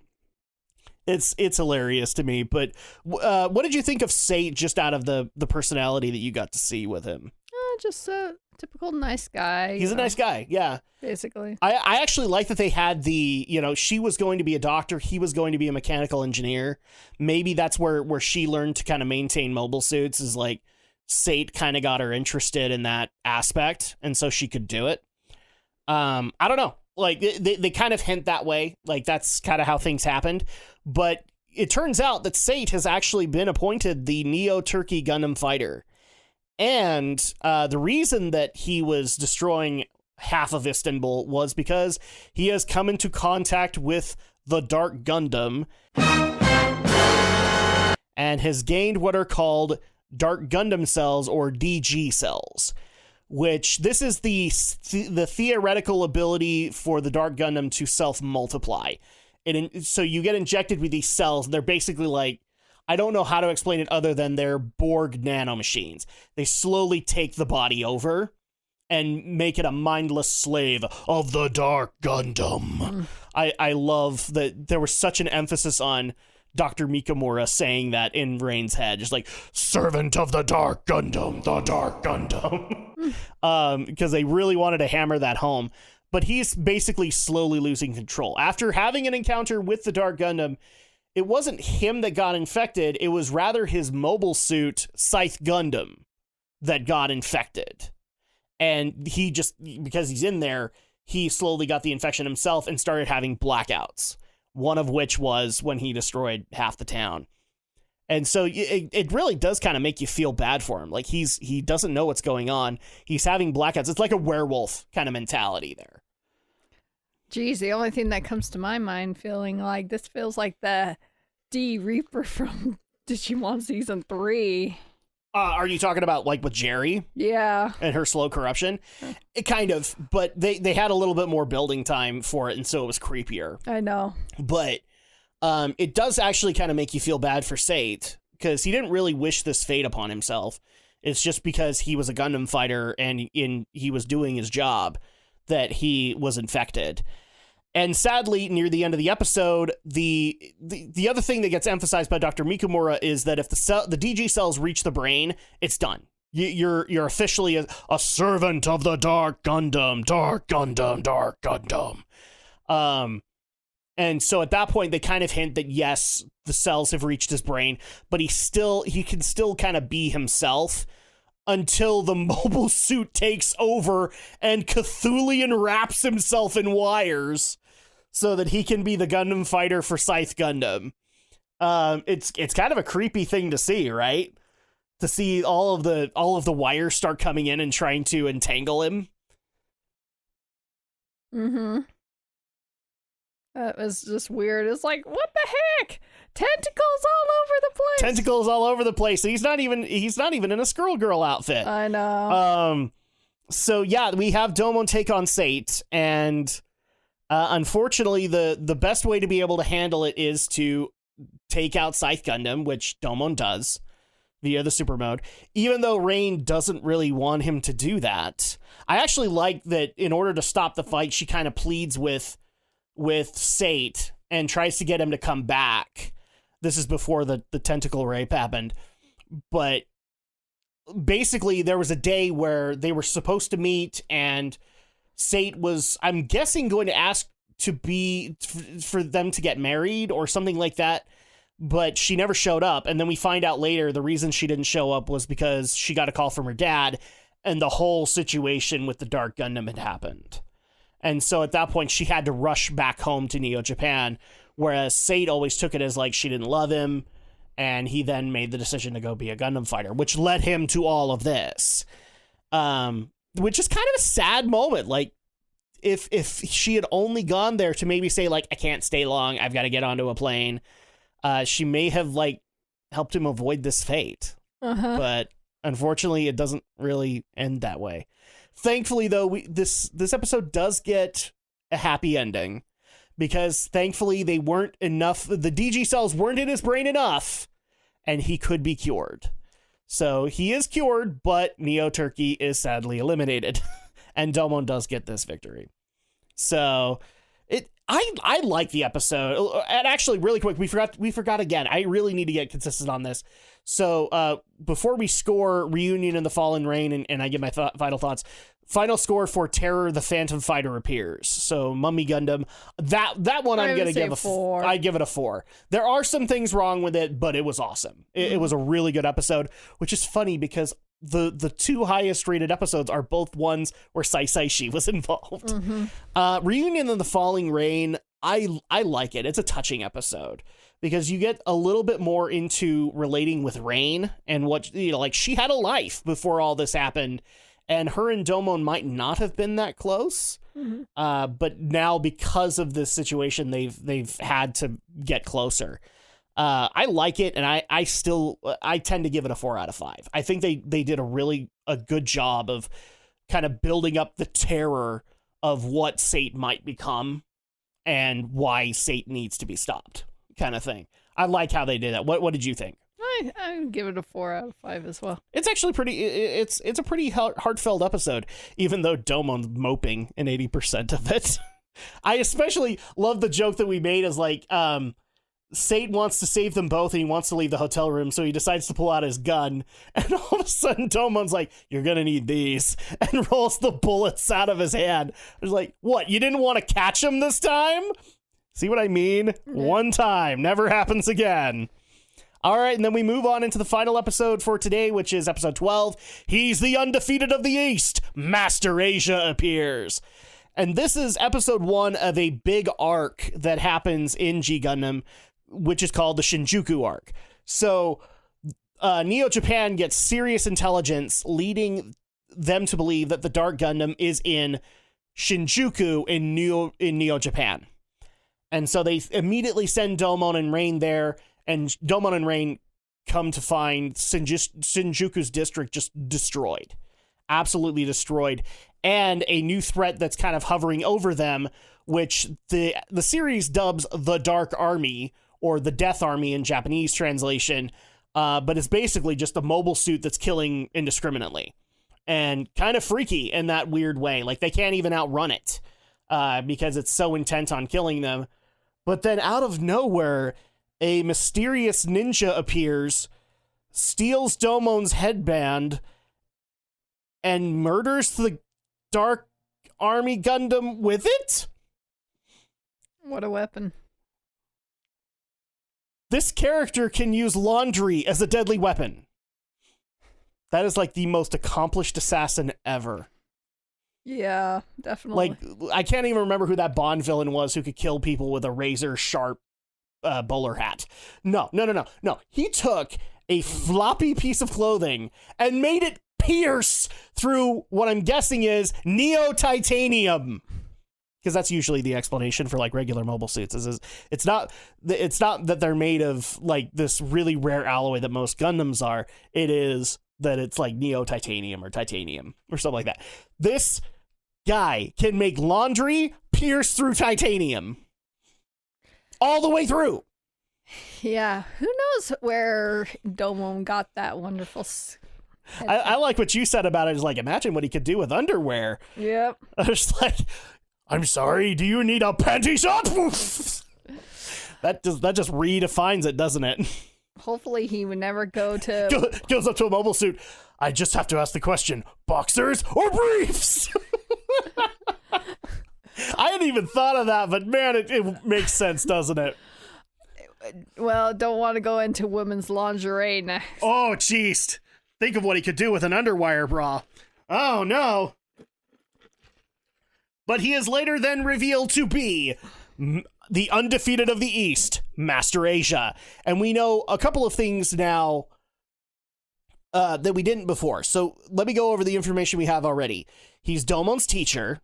It's hilarious to me. But what did you think of Sate just out of the personality that you got to see with him? Just a typical nice guy. He's a nice guy, yeah. Basically. I actually like that they had she was going to be a doctor, he was going to be a mechanical engineer. Maybe that's where she learned to kind of maintain mobile suits, is like, Sate kind of got her interested in that aspect, and so she could do it. I don't know. Like, they kind of hint that way. Like, that's kind of how things happened. But it turns out that Sate has actually been appointed the Neo-Turkey Gundam fighter. And the reason that he was destroying half of Istanbul was because he has come into contact with the Dark Gundam and has gained what are called Dark Gundam cells, or DG cells, which this is the theoretical ability for the Dark Gundam to self-multiply. So you get injected with these cells, and they're basically like, I don't know how to explain it other than they're Borg nanomachines. They slowly take the body over and make it a mindless slave of the Dark Gundam. I love that there was such an emphasis on Dr. Mikamura saying that in Rain's head, just like, servant of the Dark Gundam, the Dark Gundam. Because they really wanted to hammer that home. But he's basically slowly losing control. After having an encounter with the Dark Gundam, it wasn't him that got infected, it was rather his mobile suit, Scythe Gundam, that got infected. And he just, because he's in there, he slowly got the infection himself and started having blackouts. One of which was when he destroyed half the town. And so it really does kind of make you feel bad for him. Like, he doesn't know what's going on. He's having blackouts. It's like a werewolf kind of mentality there. Geez, the only thing that comes to my mind feeling like this feels like the D Reaper from Digimon Season 3. Are you talking about like with Jerry? Yeah. And her slow corruption? It kind of, but they had a little bit more building time for it, and so it was creepier. I know. But it does actually kind of make you feel bad for Sate, because he didn't really wish this fate upon himself. It's just because he was a Gundam fighter and he was doing his job that he was infected. And sadly, near the end of the episode, the other thing that gets emphasized by Dr. Mikamura is that if the DG cells reach the brain, it's done. you're officially a servant of the Dark Gundam, Dark Gundam, Dark Gundam. And so at that point, they kind of hint that, yes, the cells have reached his brain, but he can still kind of be himself until the mobile suit takes over and Cthulian wraps himself in wires so that he can be the Gundam fighter for Scythe Gundam. It's kind of a creepy thing to see, right? To see all of the wires start coming in and trying to entangle him. Mm-hmm. That was just weird. It's like, what the heck? Tentacles all over the place. Tentacles all over the place. He's not even in a Skrull Girl outfit. I know. So yeah, we have Domon take on Sate, and unfortunately, the best way to be able to handle it is to take out Scythe Gundam, which Domon does via the super mode, even though Rain doesn't really want him to do that. I actually like that in order to stop the fight, she kind of pleads with Sate and tries to get him to come back. This is before the tentacle rape happened. But basically, there was a day where they were supposed to meet, and Sate was, I'm guessing, going to ask for them to get married or something like that. But she never showed up. And then we find out later the reason she didn't show up was because she got a call from her dad, and the whole situation with the Dark Gundam had happened. And so at that point, she had to rush back home to Neo Japan, whereas Sate always took it as like she didn't love him, and he then made the decision to go be a Gundam fighter, which led him to all of this. Which is kind of a sad moment. Like, if she had only gone there to maybe say, like, I can't stay long, I've got to get onto a plane, she may have, like, helped him avoid this fate. Uh-huh. But unfortunately, it doesn't really end that way. Thankfully, though, this episode does get a happy ending, because thankfully they weren't enough. The DG cells weren't in his brain enough, and he could be cured. So he is cured, but Neo Turkey is sadly eliminated, and Domon does get this victory. So I like the episode. And actually, really quick, we forgot again. I really need to get consistent on this. So before we score Reunion and the Fallen Rain, and I give my final thoughts, final score for Terror the Phantom Fighter appears. So Mummy Gundam, that one I'm going to give a 4. I give it a 4. There are some things wrong with it, but it was awesome. It was a really good episode, which is funny because the two highest rated episodes are both ones where Saishi was involved. Mm-hmm. Reunion and the Falling Rain, I like it. It's a touching episode because you get a little bit more into relating with Rain and what, like, she had a life before all this happened, and her and Domon might not have been that close. Mm-hmm. But now because of this situation, they've had to get closer. I like it, and I tend to give it a 4 out of 5. I think they did a good job of kind of building up the terror of what Sate might become and why Sate needs to be stopped, kind of thing. I like how they did that. What did you think? I would give it a 4 out of 5 as well. It's actually it's a pretty heartfelt episode, even though Domon's moping in 80% of it. I especially love the joke that we made as like, Sate wants to save them both, and he wants to leave the hotel room, so he decides to pull out his gun, and all of a sudden Domon's like, you're gonna need these, and rolls the bullets out of his hand. I was like, what, you didn't want to catch him this time? See what I mean? One time, never happens again. All right, and then we move on into the final episode for today, which is episode 12. He's the undefeated of the East. Master Asia appears. And this is episode 1 of a big arc that happens in G Gundam, which is called the Shinjuku arc. So Neo Japan gets serious intelligence leading them to believe that the Dark Gundam is in Shinjuku in Neo Japan. And so they immediately send Domon and Rain there, and Domon and Rain come to find Shinjuku's district just destroyed. Absolutely destroyed. And a new threat that's kind of hovering over them, which the series dubs the Dark Army, or the Death Army in Japanese translation, but it's basically just a mobile suit that's killing indiscriminately. And kind of freaky in that weird way. Like, they can't even outrun it because it's so intent on killing them. But then out of nowhere, a mysterious ninja appears, steals Domon's headband, and murders the Dark Army Gundam with it? What a weapon. This character can use laundry as a deadly weapon. That is like the most accomplished assassin ever. Yeah, definitely. Like, I can't even remember who that Bond villain was who could kill people with a razor sharp bowler hat. No. He took a floppy piece of clothing and made it pierce through what I'm guessing is neo-titanium. Because that's usually the explanation for like regular mobile suits. It's not that they're made of like this really rare alloy that most Gundams are. It is that it's like neo-titanium or titanium or something like that. This guy can make laundry pierce through titanium all the way through. Yeah, who knows where DOMON got that wonderful. I like what you said about it. Is like, imagine what he could do with underwear. Yep. I was like, I'm sorry, do you need a panty shot? That just redefines it, doesn't it? Hopefully he would never go to... Goes up to a mobile suit. I just have to ask the question, boxers or briefs? I hadn't even thought of that, but man, it makes sense, doesn't it? Well, don't want to go into women's lingerie next. Oh, jeez. Think of what he could do with an underwire bra. Oh, no. But he is later then revealed to be the undefeated of the East, Master Asia. And we know a couple of things now that we didn't before. So let me go over the information we have already. He's Domon's teacher,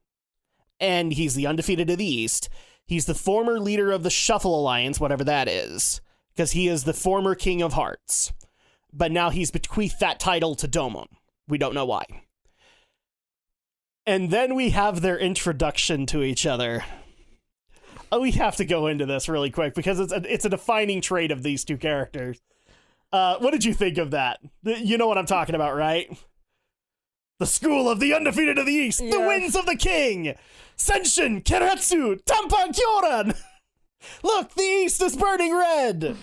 and he's the undefeated of the East. He's the former leader of the Shuffle Alliance, whatever that is, because he is the former King of Hearts. But now he's bequeathed that title to Domon. We don't know why. And then we have their introduction to each other. Oh, we have to go into this really quick because it's a defining trait of these two characters. What did you think of that? You know what I'm talking about, right? The school of the undefeated of the East, yeah. The winds of the king, Senshin, Keretsu, Tampan Kyoran. Look, the East is burning red.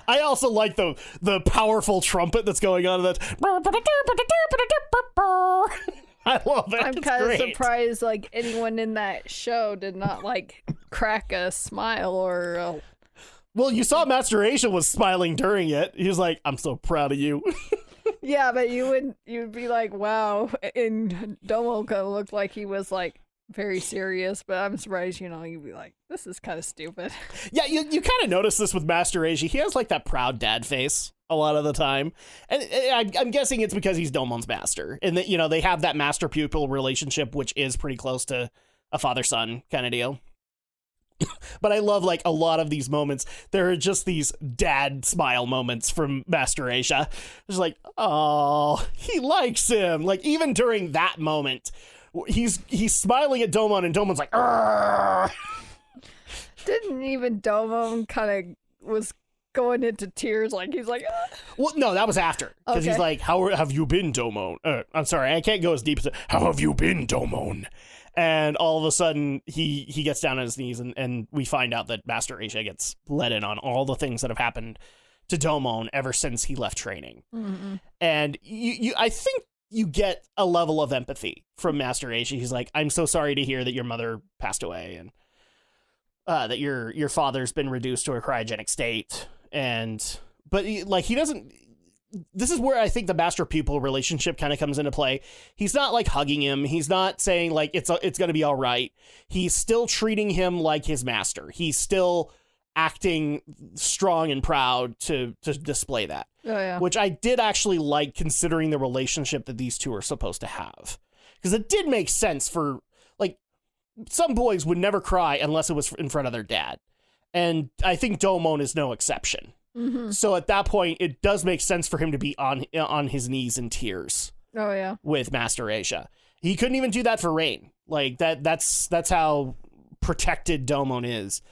I also like the powerful trumpet that's going on in that. I love it. I'm kind of surprised like anyone in that show did not like crack a smile or Well, you saw Master Asia was smiling during it. He was like, I'm so proud of you. Yeah, but you'd be like, wow. And Domo kind of looked like he was like very serious, but I'm surprised, you'd be like, this is kind of stupid. Yeah, you kind of notice this with Master Asia. He has like that proud dad face a lot of the time. And I'm guessing it's because he's Domon's master. And that, they have that master-pupil relationship, which is pretty close to a father-son kind of deal. But I love like a lot of these moments. There are just these dad smile moments from Master Asia. It's like, oh, he likes him. Like even during that moment, he's smiling at Domon and Domon's like, argh. Didn't even Domon kind of was going into tears? Like he's like, ah. Well, no, that was after. Because he's like, how have you been, Domon? I'm sorry, I can't go as deep as how have you been, Domon? And all of a sudden, he gets down on his knees, and we find out that Master Asia gets let in on all the things that have happened to Domon ever since he left training. Mm-hmm. And I think you get a level of empathy from Master Asia. He's like, I'm so sorry to hear that your mother passed away, and that your father's been reduced to a cryogenic state. But he doesn't. This is where I think the master-pupil relationship kind of comes into play. He's not like hugging him. He's not saying like it's going to be all right. He's still treating him like his master. He's still acting strong and proud to display that. Oh, yeah. Which I did actually like, considering the relationship that these two are supposed to have. Because it did make sense for, like, some boys would never cry unless it was in front of their dad. And I think Domon is no exception. Mm-hmm. So at that point, it does make sense for him to be on his knees in tears. Oh yeah, with Master Asia. He couldn't even do that for Rain. Like that's how protected Domon is.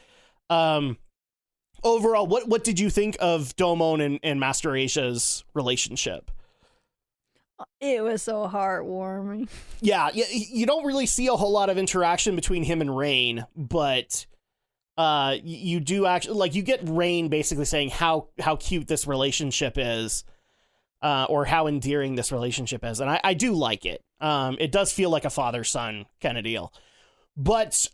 Overall, what did you think of Domon and Master Asia's relationship? It was so heartwarming. Yeah, you don't really see a whole lot of interaction between him and Rain, but you do actually, like, you get Rain basically saying how cute this relationship is, or how endearing this relationship is. And I do like it. It does feel like a father-son kind of deal. But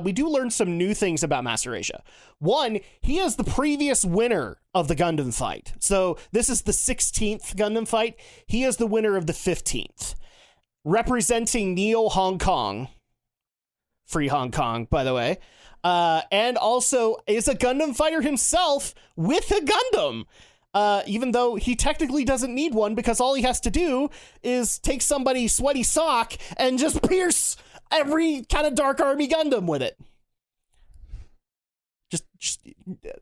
we do learn some new things about Master Asia. One, he is the previous winner of the Gundam fight. So this is the 16th Gundam fight. He is the winner of the 15th. Representing Neo Hong Kong. Free Hong Kong, by the way. And also is a Gundam fighter himself with a Gundam. Even though he technically doesn't need one, because all he has to do is take somebody's sweaty sock and just pierce every kind of Dark Army Gundam with it. Just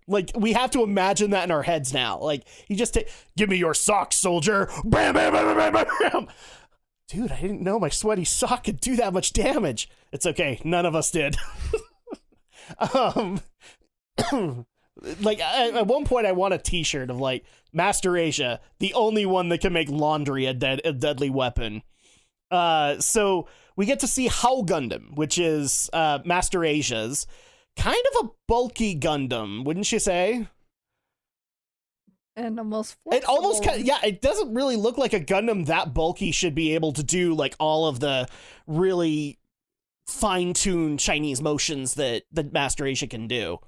like, we have to imagine that in our heads now. Like, he just give me your sock, soldier. Bam, bam, bam, bam, bam, bam. Dude, I didn't know my sweaty sock could do that much damage. It's okay. None of us did. Like, at one point I want a t-shirt of like Master Asia, the only one that can make laundry a deadly weapon. So we get to see How Gundam, which is Master Asia's kind of a bulky Gundam, wouldn't you say? And almost flexible. It almost kind of, yeah, it doesn't really look like a Gundam that bulky should be able to do like all of the really fine-tuned Chinese motions that Master Asia can do.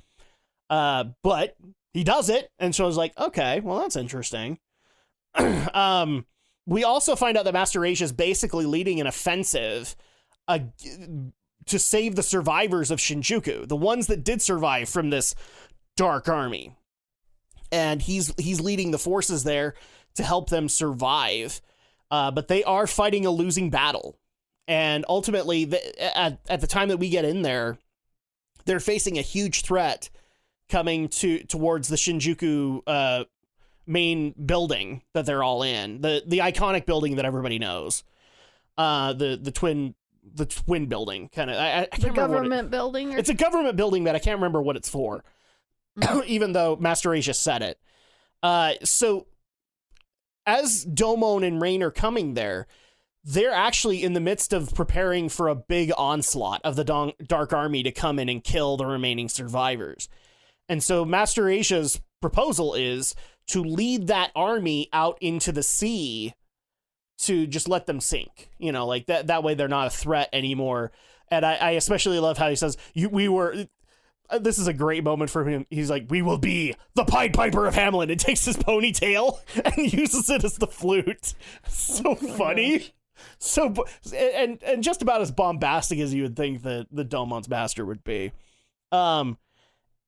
But he does it, and so I was like, okay, well, that's interesting. We also find out that Master Asia is basically leading an offensive to save the survivors of Shinjuku, the ones that did survive from this Dark Army. And he's leading the forces there to help them survive. But they are fighting a losing battle. And ultimately, at the time that we get in there, they're facing a huge threat coming towards the Shinjuku main building that they're all in, the iconic building that everybody knows, the twin building, kind of. I can't remember government building. It's a government building that I can't remember what it's for, even though Master Asia said it. So as Domon and Rain are coming there, they're actually in the midst of preparing for a big onslaught of the Dark Army to come in and kill the remaining survivors. And so Master Asia's proposal is to lead that army out into the sea to just let them sink. You know, like that way they're not a threat anymore. And I especially love how he says, this is a great moment for him. He's like, we will be the Pied Piper of Hamelin, and takes his ponytail and uses it as the flute. So funny. So, and just about as bombastic as you would think that the Domon's master would be.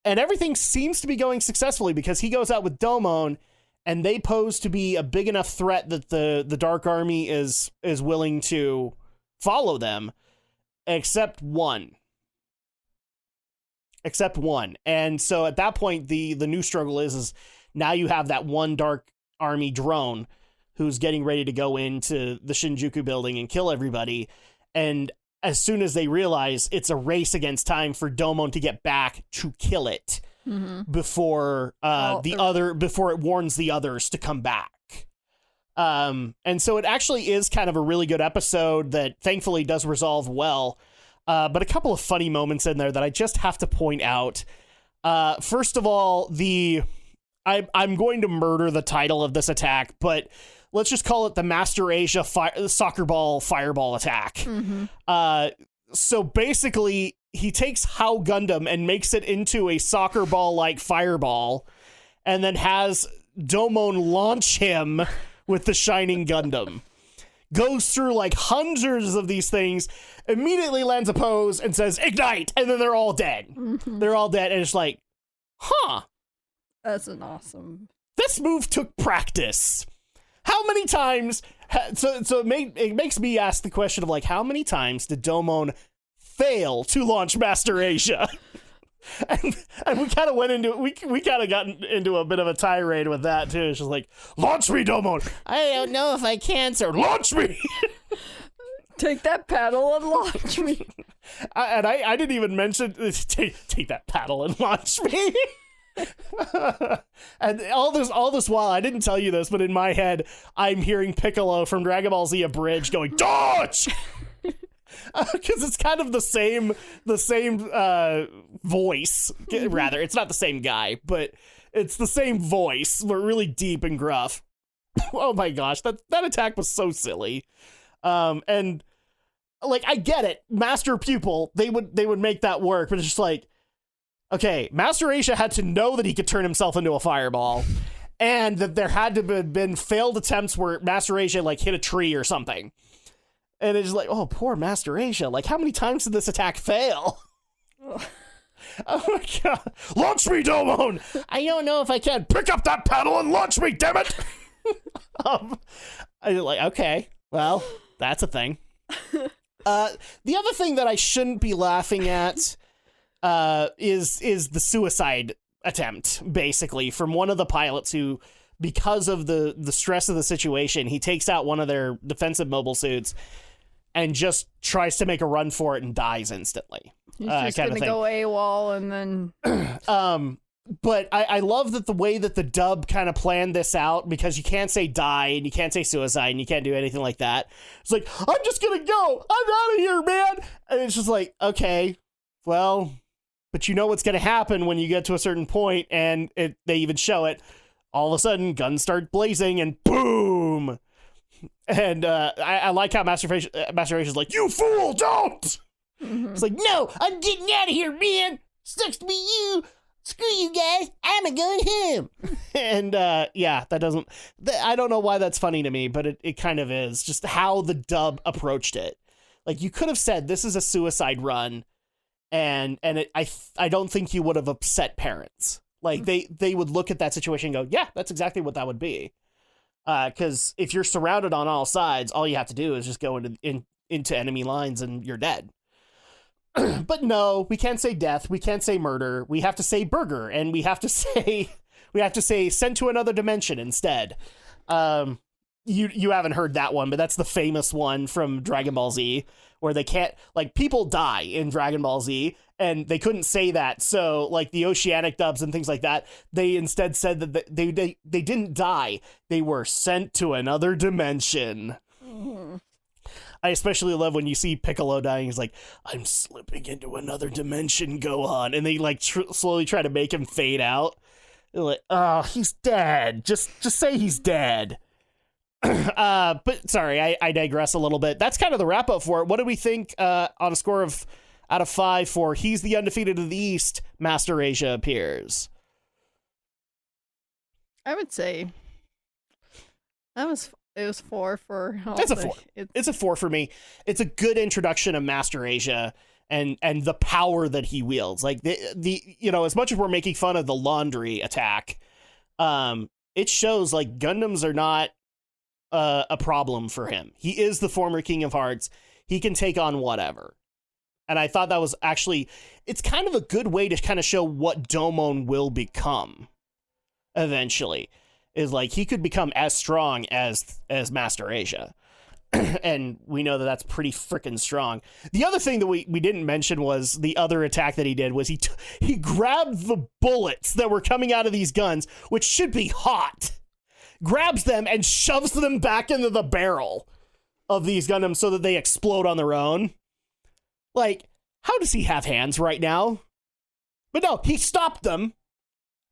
And everything seems to be going successfully because he goes out with Domon, and they pose to be a big enough threat that the Dark Army is willing to follow them, except one. And so at that point, the new struggle is now you have that one Dark Army drone who's getting ready to go into the Shinjuku building and kill everybody. And as soon as they realize it's a race against time for Domon to get back to kill it before before it warns the others to come back. And so it actually is kind of a really good episode that thankfully does resolve well. But a couple of funny moments in there that I just have to point out. First of all, I'm going to murder the title of this attack, but let's just call it the Master Asia soccer ball fireball attack. So basically, he takes How Gundam and makes it into a soccer ball-like fireball, and then has Domon launch him with the Shining Gundam. Goes through like hundreds of these things, immediately lands a pose and says, ignite! And then they're all dead. They're all dead, and it's like, huh. That's an awesome... This move took practice. How many times... So it makes me ask the question of, like, how many times did Domon fail to launch Master Asia? and we kind of went into... We kind of got into a bit of a tirade with that, too. It's just like, launch me, Domon! I don't know if I can, sir. Launch me! Take that paddle and launch me. I didn't even mention... Take that paddle and launch me! And all this while, I didn't tell you this, but in my head, I'm hearing Piccolo from Dragon Ball Z Abridged going, dodge! Because it's kind of the same voice. Rather, it's not the same guy, but it's the same voice, but really deep and gruff. Oh my gosh, that attack was so silly. And like, I get it, master pupil, they would make that work, but it's just like, okay, Master Asia had to know that he could turn himself into a fireball, and that there had to have been failed attempts where Master Asia like hit a tree or something. And it's like, oh, poor Master Asia. Like, how many times did this attack fail? Oh my god. Launch me, Domon! I don't know if I can. Pick up that paddle and launch me, damn it! I'm like, okay, well, that's a thing. The other thing that I shouldn't be laughing at is the suicide attempt, basically, from one of the pilots who, because of the stress of the situation, he takes out one of their defensive mobile suits and just tries to make a run for it and dies instantly. He's just gonna go AWOL and then... But I love that the way that the dub kind of planned this out, because you can't say die and you can't say suicide and you can't do anything like that. It's like, I'm just gonna go. I'm out of here, man. And it's just like, okay, well, but you know what's gonna happen when you get to a certain point, and they even show it. All of a sudden, guns start blazing and boom. And I like how Master Asia's like, you fool, don't! Mm-hmm. It's like, no, I'm getting out of here, man. Sucks to be you. Screw you guys, I'm going home. And yeah, I don't know why that's funny to me, but it kind of is. Just how the dub approached it. Like, you could have said this is a suicide run, and I don't think you would have upset parents. Like, they would look at that situation and go, yeah, that's exactly what that would be. Because if you're surrounded on all sides, all you have to do is just go into enemy lines and you're dead. But no, we can't say death. We can't say murder. We have to say burger, and we have to say sent to another dimension instead. You haven't heard that one, but that's the famous one from Dragon Ball Z, where they can't, like, people die in Dragon Ball Z, and they couldn't say that. So, like, the oceanic dubs and things like that, they instead said that they didn't die. They were sent to another dimension. Mm-hmm. I especially love when you see Piccolo dying. He's like, I'm slipping into another dimension, Gohan. And they like slowly try to make him fade out. They're like, oh, he's dead. Just say he's dead. But sorry, I digress a little bit. That's kind of the wrap up for it. What do we think on a score of out of 5 for He's the Undefeated of the East, Master Asia appears? I would say it was 4 for... It's a 4. It's a 4 for me. It's a good introduction of Master Asia and the power that he wields. Like, the as much as we're making fun of the laundry attack, it shows, like, Gundams are not a problem for him. He is the former King of Hearts. He can take on whatever. And I thought that was actually... It's kind of a good way to kind of show what Domon will become eventually. Is like, he could become as strong as Master Asia. And we know that that's pretty freaking strong. The other thing that we didn't mention was the other attack that he did was he grabbed the bullets that were coming out of these guns, which should be hot, grabs them and shoves them back into the barrel of these Gundams so that they explode on their own. Like, how does he have hands right now? But no, he stopped them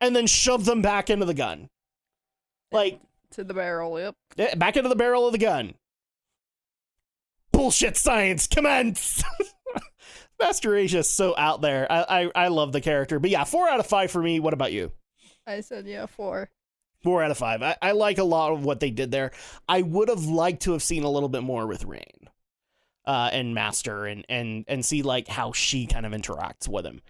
and then shoved them back into the gun. Like, to the barrel, yep. Back into the barrel of the gun. Bullshit science, commence! Master Asia's so out there. I love the character. But yeah, 4 out of 5 for me. What about you? I said, yeah, 4. 4 out of 5. I like a lot of what they did there. I would have liked to have seen a little bit more with Rain and Master and see, like, how she kind of interacts with him.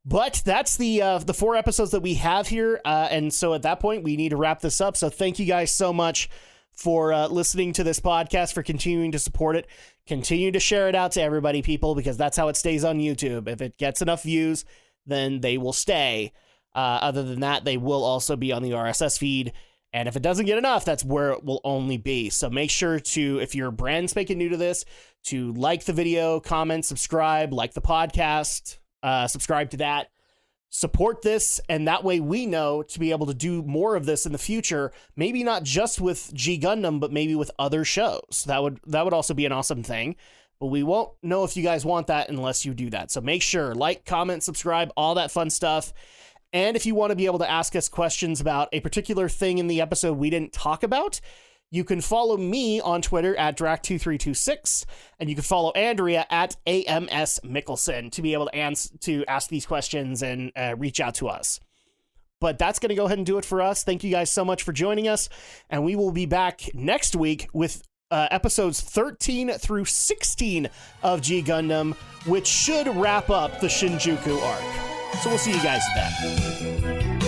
But that's the 4 episodes that we have here, and so at that point, we need to wrap this up. So thank you guys so much for listening to this podcast, for continuing to support it. Continue to share it out to everybody, people, because that's how it stays on YouTube. If it gets enough views, then they will stay. Other than that, they will also be on the RSS feed, and if it doesn't get enough, that's where it will only be. So make sure to, if you're brand spanking new to this, to like the video, comment, subscribe, like the podcast, subscribe to that, support this, and that way we know to be able to do more of this in the future, maybe not just with G Gundam, but maybe with other shows. That would also be an awesome thing, but we won't know if you guys want that unless you do that. So make sure, like, comment, subscribe, all that fun stuff, And if you want to be able to ask us questions about a particular thing in the episode we didn't talk about, you can follow me on Twitter at Drak2326, and you can follow Andrea at AMS Mickelson to be able to ask these questions and reach out to us. But that's going to go ahead and do it for us. Thank you guys so much for joining us, and we will be back next week with episodes 13 through 16 of G Gundam, which should wrap up the Shinjuku arc. So we'll see you guys then.